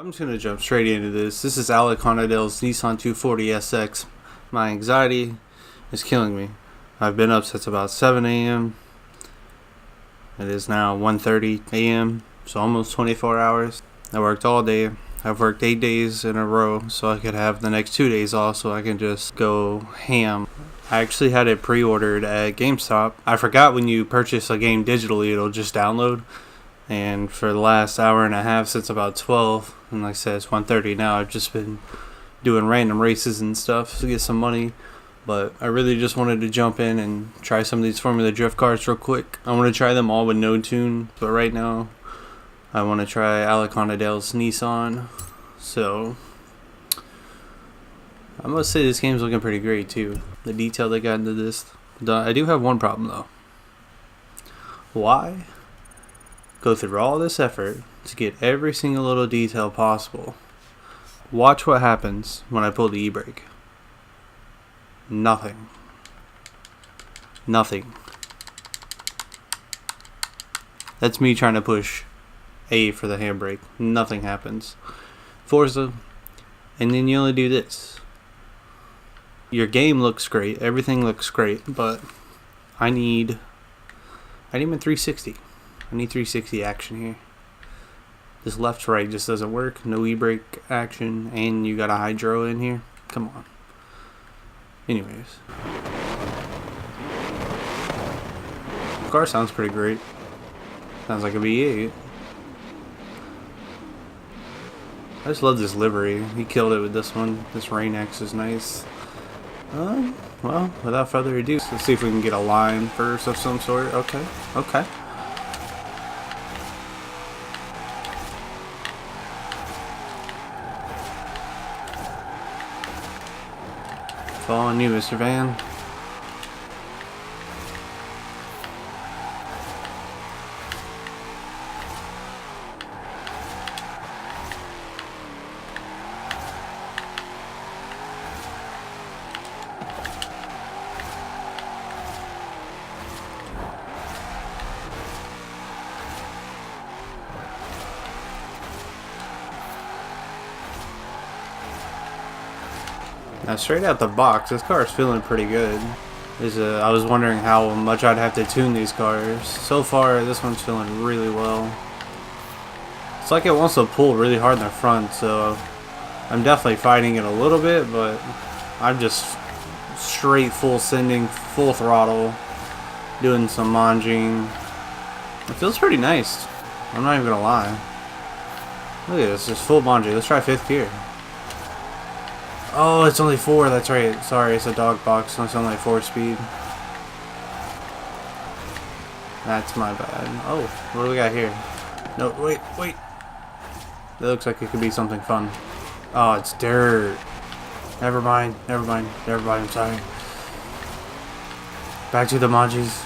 I'm just gonna jump straight into this. This is Alec Hohnadells Nissan 240sx. My anxiety is killing me. I've been up since about 7 a.m. It is now 1:30 a.m. So almost 24 hours. I worked all day. I've worked 8 days in a row so I could have the next 2 days off so I can just go ham. I actually had it pre-ordered at GameStop. I forgot when you purchase a game digitally it'll just download. And for the last hour and a half since about 12, and like I said, it's 1:30 now, I've just been doing random races and stuff to get some money. But I really just wanted to jump in and try some of these Formula Drift cars real quick. I want to try them all with no tune, but right now I want to try Alec Hohnadells Nissan. So I must say this game's looking pretty great too. The detail they got into this. I do have one problem though. Why go through all this effort to get every single little detail possible? Watch what happens when I pull the e-brake. Nothing. Nothing. That's me trying to push A for the handbrake. Nothing happens. Forza, and then you only do this. Your game looks great, everything looks great, but I need my 360. I need 360 action here. This left to right just doesn't work. No e-brake action, and you got a hydro in here. Come on. Anyways, the car sounds pretty great. Sounds like a V8. I just love this livery. He killed it with this one. This Rain X is nice. Well, without further ado, let's see if we can get a line first of some sort. Okay. Following you, Mr. Van. Now straight out the box, this car is feeling pretty good. I was wondering how much I'd have to tune these cars. So far, this one's feeling really well. It's like it wants to pull really hard in the front, so I'm definitely fighting it a little bit, but I'm just straight full sending, full throttle, doing some manging. It feels pretty nice. I'm not even gonna lie. Look at this, just full manging. Let's try 5th gear. Oh, it's only 4, that's right. Sorry, it's a dog box, so it's only 4 speed. That's my bad. Oh, what do we got here? No, wait. That looks like it could be something fun. Oh, it's dirt. Never mind, I'm sorry. Back to the Majis.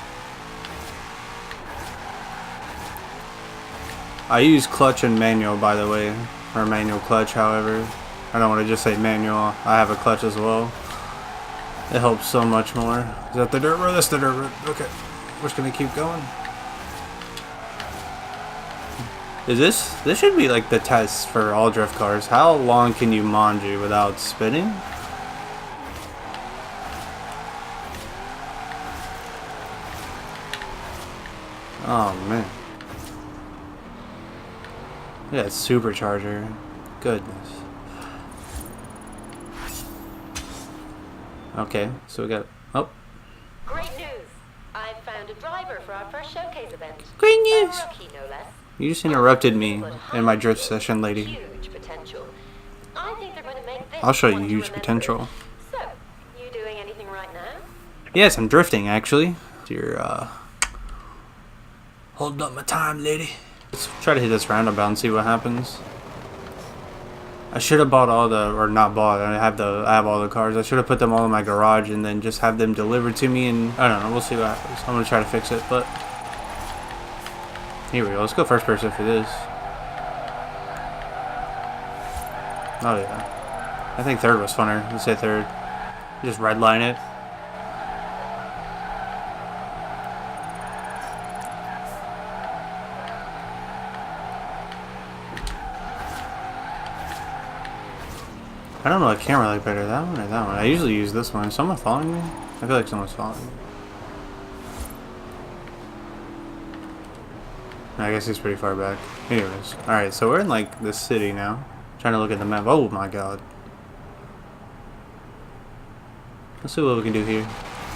I use clutch and manual, by the way. Or manual clutch, however. I don't want to just say manual. I have a clutch as well. It helps so much more. Is that the dirt road? That's the dirt road. Okay. We're just going to keep going. This should be like the test for all drift cars. How long can you manji without spinning? Oh man. Yeah, it's supercharger. Goodness. Okay, so we got... Oh. Great news! I've found a driver for our first showcase event. Great news! A rookie, no less. You just interrupted me in my drift session, lady. Huge potential. I think they're going to make this I'll show you one to huge remember. potential. So, you doing anything right now? Yes, I'm drifting, actually. You're, holding up my time, lady. Let's try to hit this roundabout and see what happens. I should have bought all the, or not bought, I have all the cars. I should have put them all in my garage and then just have them delivered to me, and I don't know, we'll see what happens. I'm going to try to fix it, but here we go. Let's go first person for this. Oh yeah. I think 3rd was funner. Let's say 3rd. Just redline it. I don't know what camera I like better, that one or that one. I usually use this one. Is someone following me? I feel like someone's following me. I guess he's pretty far back. Anyways. Alright, so we're in like this city now. Trying to look at the map. Oh my god. Let's see what we can do here.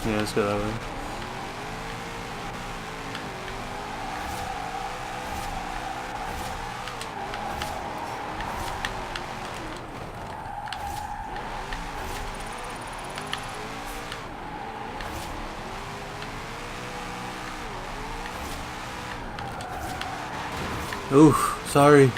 Yeah, let's go that way. Oof, sorry.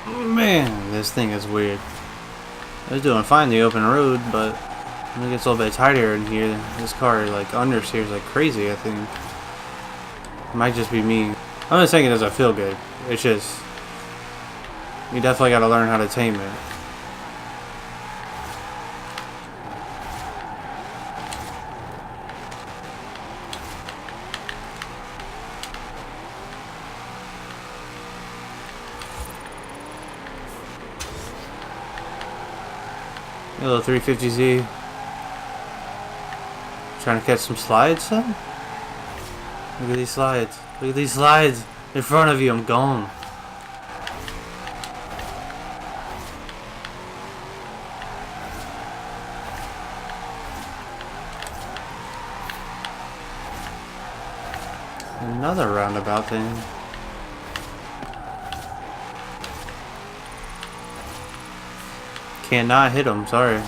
Man, this thing is weird. I was doing fine the open road, but when it gets a little bit tighter in here, this car like understeers like crazy, I think. It might just be me. I'm not saying it doesn't feel good. It's just you definitely gotta learn how to tame it. Little 350Z. Trying to catch some slides, son? Look at these slides. Look at these slides. In front of you, I'm gone. Another roundabout thing. Cannot hit him, sorry.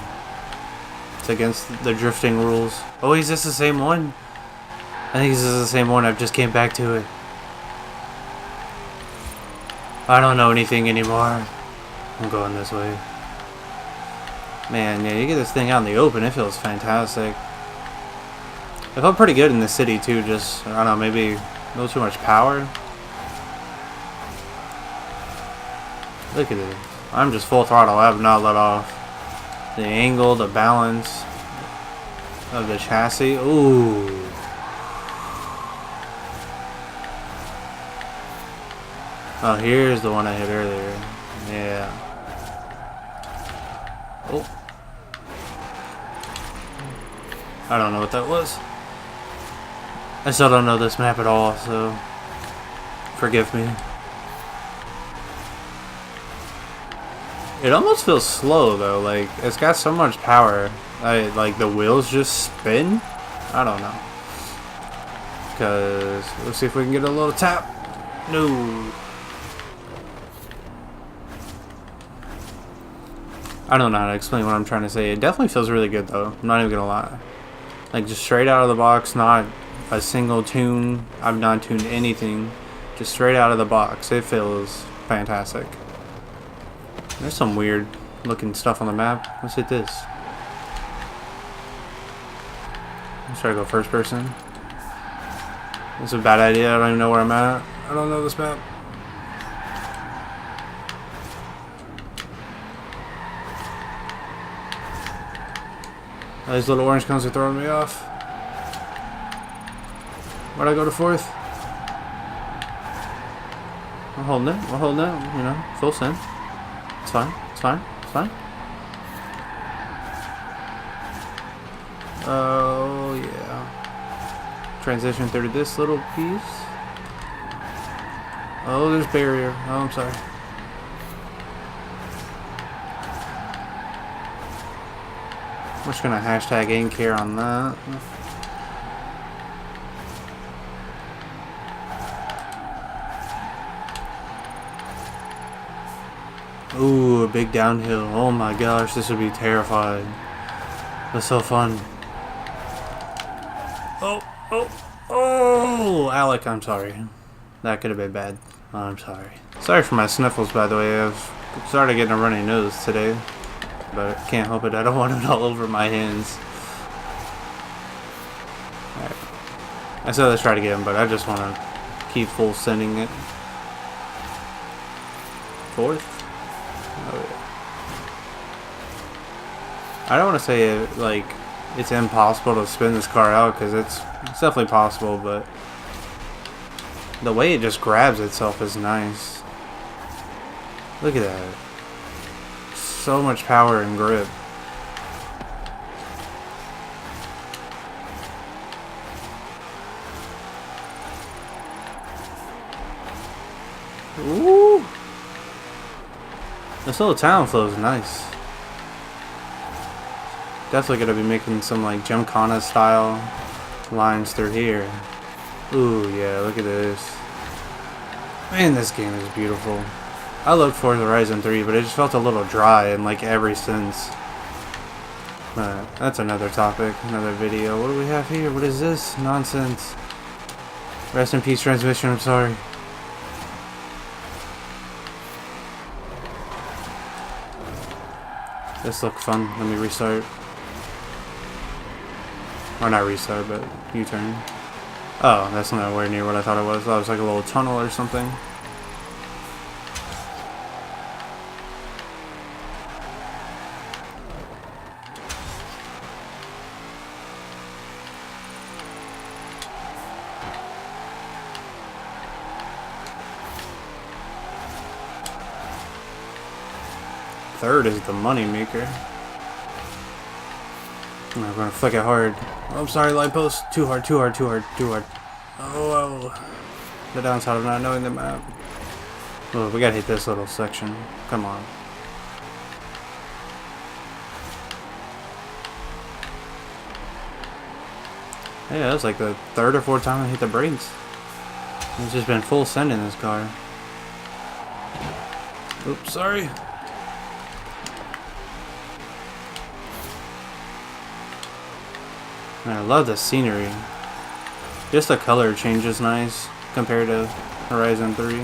It's against the drifting rules. Oh, is this the same one? I think this is the same one, I've just came back to it. I don't know anything anymore. I'm going this way. Man, yeah, you get this thing out in the open, it feels fantastic. It felt pretty good in the city too, just, I don't know, maybe a little too much power. Look at it. I'm just full throttle. I have not let off. The angle, the balance of the chassis. Ooh. Oh, here's the one I hit earlier. Yeah. Oh. I don't know what that was. I still don't know this map at all, so forgive me. It almost feels slow though, like it's got so much power. Like the wheels just spin. I don't know. Cause let's see if we can get a little tap. No. I don't know how to explain what I'm trying to say. It definitely feels really good though. I'm not even gonna lie. Like just straight out of the box, not a single tune. I've not tuned anything. Just straight out of the box. It feels fantastic. There's some weird looking stuff on the map. Let's hit this. Let's try to go first person. This is a bad idea. I don't even know where I'm at. I don't know this map. These little orange cones are throwing me off. Where'd I go to fourth? I'm holding it. I'm holding it. You know, full send. It's fine. It's fine. It's fine. Oh, yeah. Transition through to this little piece. Oh, there's barrier. Oh, I'm sorry. I'm just gonna hashtag #AimCare on that. Ooh, a big downhill. Oh my gosh, this would be terrifying. That's so fun. Oh, oh, oh! Alec, I'm sorry. That could have been bad. I'm sorry. Sorry for my sniffles, by the way. I've started getting a runny nose today. But I can't help it. I don't want it all over my hands. Alright. I said let's try to get him, but I just want to keep full sending it. Fourth? Oh, yeah. I don't want to say it like it's impossible to spin this car out because it's definitely possible, but the way it just grabs itself is nice. Look at that. So much power and grip. Ooh! This little town flow is nice. Definitely gonna be making some like Gymkhana style lines through here. Ooh, yeah, look at this. Man, this game is beautiful. I love Forza Horizon 3, but it just felt a little dry in like every sense. But that's another topic, another video. What do we have here? What is this? Nonsense. Rest in peace, transmission, I'm sorry. This looks fun. Let me restart. Or not restart, but U-turn. Oh, that's nowhere near what I thought it was. That was like a little tunnel or something. Third is the money maker. I'm gonna flick it hard. Oh, I'm sorry, light post. Too hard, too hard, too hard, too hard. Oh, the downside of not knowing the map. Oh, we gotta hit this little section. Come on. Yeah, that was like the third or fourth time I hit the brakes. It's just been full send in this car. Oops, sorry. Man, I love the scenery. Just the color change is nice compared to Horizon 3.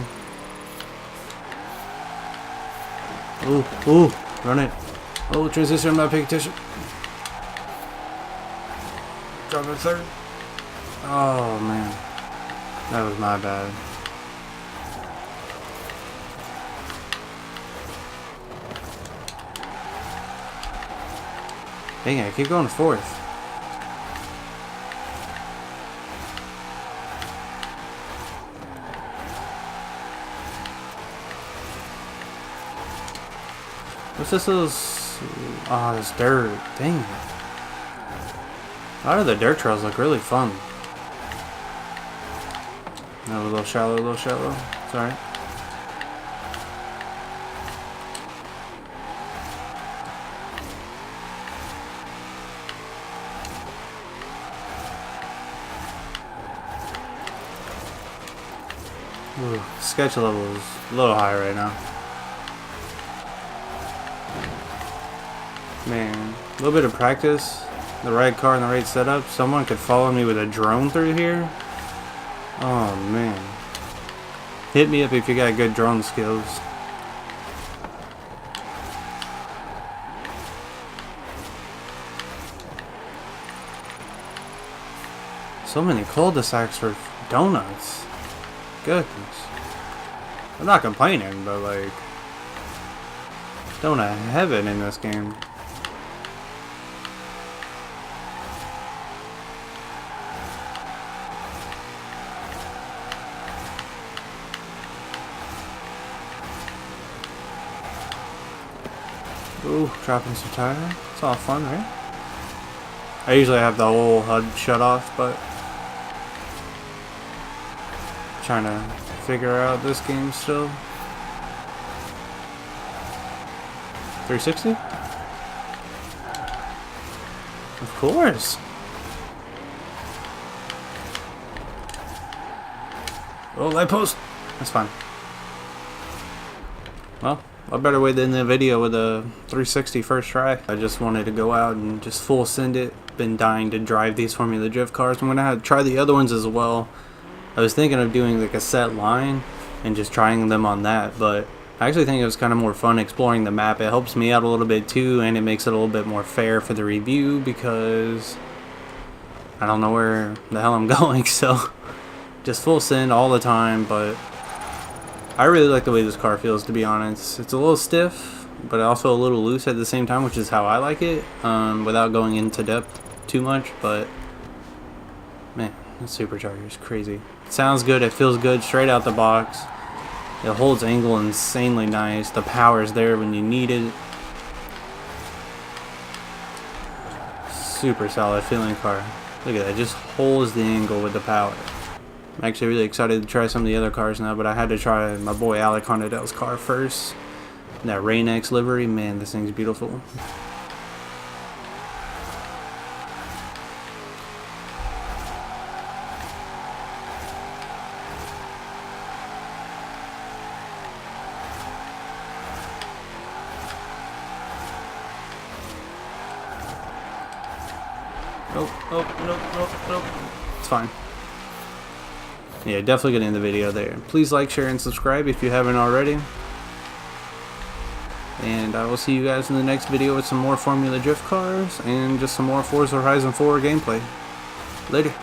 Ooh, ooh, run it. Oh, transition, I'm not paying attention. Drop it third. Oh, man. That was my bad. Dang it, I keep going fourth. What's this little... Oh, this dirt. Dang it. A lot of the dirt trails look really fun. No, a little shallow, a little shallow. It's alright. Ooh, sketch level is a little high right now. Man, a little bit of practice, the right car and the right setup. Someone could follow me with a drone through here. Oh man. Hit me up if you got good drone skills. So many cul-de-sacs for donuts. Goodness. I'm not complaining, but like, donut heaven in this game. Ooh, dropping some tire. It's all fun, right? I usually have the whole HUD shut off, but trying to figure out this game still. 360? Of course. Oh, light post. That's fine. Well, a better way than the video with a 360 first try. I just wanted to go out and just full send it. Been dying to drive these Formula Drift cars. I'm gonna have to try the other ones as well. I was thinking of doing like a set line and just trying them on that, but I actually think it was kind of more fun exploring the map. It helps me out a little bit too, and it makes it a little bit more fair for the review because I don't know where the hell I'm going, so just full send all the time. But I really like the way this car feels, to be honest. It's a little stiff, but also a little loose at the same time, which is how I like it, without going into depth. too much, but man, the supercharger is crazy. It sounds good, it feels good straight out the box. It holds angle insanely nice. The power is there when you need it. Super solid feeling car. Look at that, just holds the angle with the power. I'm actually really excited to try some of the other cars now, but I had to try my boy Alec Hohnadells' car first. That Rain X livery, man, this thing's beautiful. Nope. It's fine. Yeah, definitely gonna end the video there. Please like, share, and subscribe if you haven't already. And I will see you guys in the next video with some more Formula Drift cars and just some more Forza Horizon 4 gameplay. Later.